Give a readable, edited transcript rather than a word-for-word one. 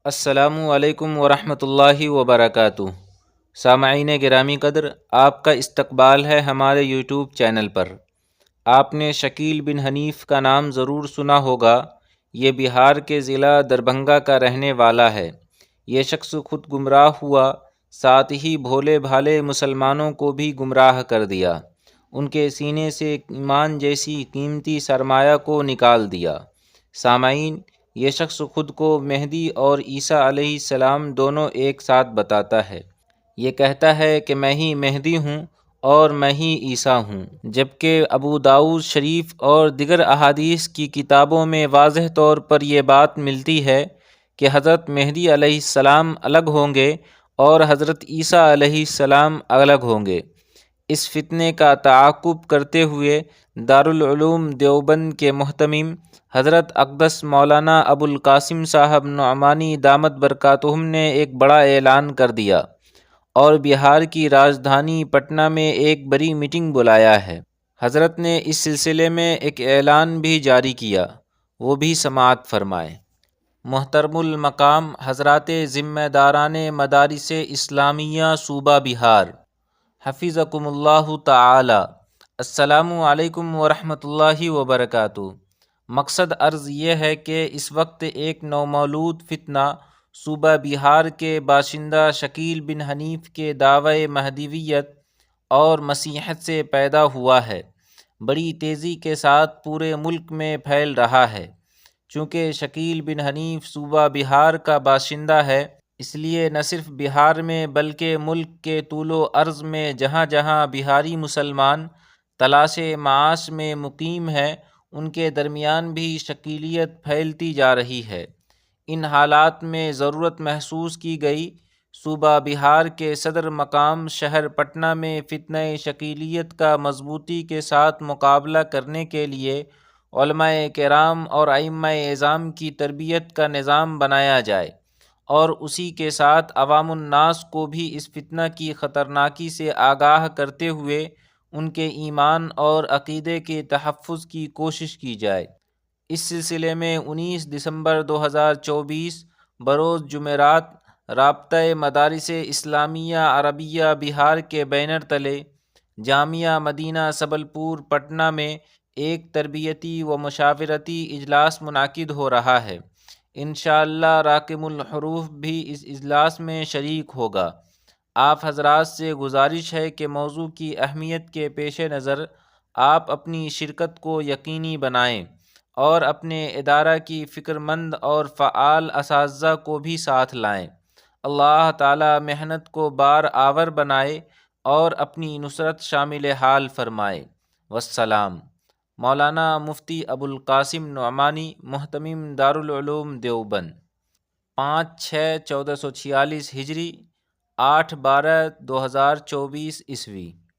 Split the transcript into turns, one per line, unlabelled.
السلام علیکم ورحمۃ اللہ وبرکاتہ۔ سامعین گرامی قدر، آپ کا استقبال ہے ہمارے یوٹیوب چینل پر۔ آپ نے شکیل بن حنیف کا نام ضرور سنا ہوگا۔ یہ بہار کے ضلع دربھنگہ کا رہنے والا ہے۔ یہ شخص خود گمراہ ہوا، ساتھ ہی بھولے بھالے مسلمانوں کو بھی گمراہ کر دیا۔ ان کے سینے سے ایمان جیسی قیمتی سرمایہ کو نکال دیا۔ سامعین، یہ شخص خود کو مہدی اور عیسیٰ علیہ السلام دونوں ایک ساتھ بتاتا ہے۔ یہ کہتا ہے کہ میں ہی مہدی ہوں اور میں ہی عیسیٰ ہوں، جبکہ ابو داؤد شریف اور دیگر احادیث کی کتابوں میں واضح طور پر یہ بات ملتی ہے کہ حضرت مہدی علیہ السلام الگ ہوں گے اور حضرت عیسیٰ علیہ السلام الگ ہوں گے۔ اس فتنے کا تعاقب کرتے ہوئے دارالعلوم دیوبند کے محتمم حضرت اقدس مولانا ابو القاسم صاحب نعمانی دامت برکاتہم نے ایک بڑا اعلان کر دیا اور بہار کی راجدھانی پٹنہ میں ایک بڑی میٹنگ بلایا ہے۔ حضرت نے اس سلسلے میں ایک اعلان بھی جاری کیا، وہ بھی سماعت فرمائیں۔ محترم المقام حضرات ذمہ داران مدارس اسلامیہ صوبہ بہار، حفظکم اللہ تعالی، السلام علیکم ورحمۃ اللہ وبرکاتہ۔ مقصد عرض یہ ہے کہ اس وقت ایک نومولود فتنہ صوبہ بہار کے باشندہ شکیل بن حنیف کے دعوی مہدویت اور مسیحیت سے پیدا ہوا ہے، بڑی تیزی کے ساتھ پورے ملک میں پھیل رہا ہے۔ چونکہ شکیل بن حنیف صوبہ بہار کا باشندہ ہے، اس لیے نہ صرف بہار میں بلکہ ملک کے طول و عرض میں جہاں جہاں بہاری مسلمان تلاش معاش میں مقیم ہیں، ان کے درمیان بھی شکیلیت پھیلتی جا رہی ہے۔ ان حالات میں ضرورت محسوس کی گئی صوبہ بہار کے صدر مقام شہر پٹنہ میں فتنہ شکیلیت کا مضبوطی کے ساتھ مقابلہ کرنے کے لیے علماء کرام اور ائمہ اعظام کی تربیت کا نظام بنایا جائے، اور اسی کے ساتھ عوام الناس کو بھی اس فتنہ کی خطرناکی سے آگاہ کرتے ہوئے ان کے ایمان اور عقیدے کے تحفظ کی کوشش کی جائے۔ اس سلسلے میں 19 دسمبر 2024 بروز جمعرات رابطہ مدارس اسلامیہ عربیہ بہار کے بینر تلے جامعہ مدینہ سبل پور پٹنہ میں ایک تربیتی و مشاورتی اجلاس منعقد ہو رہا ہے۔ انشاءاللہ راکم الحروف بھی اس اجلاس میں شریک ہوگا۔ آپ حضرات سے گزارش ہے کہ موضوع کی اہمیت کے پیش نظر آپ اپنی شرکت کو یقینی بنائیں اور اپنے ادارہ کی فکر مند اور فعال اساتذہ کو بھی ساتھ لائیں۔ اللہ تعالی محنت کو بار آور بنائے اور اپنی نصرت شامل حال فرمائے۔ والسلام۔ مولانا مفتی ابو القاسم نعمانی، محتمم دارالعلوم دیوبند، 5/6/1446 ہجری، 8/12/2024 عیسوی۔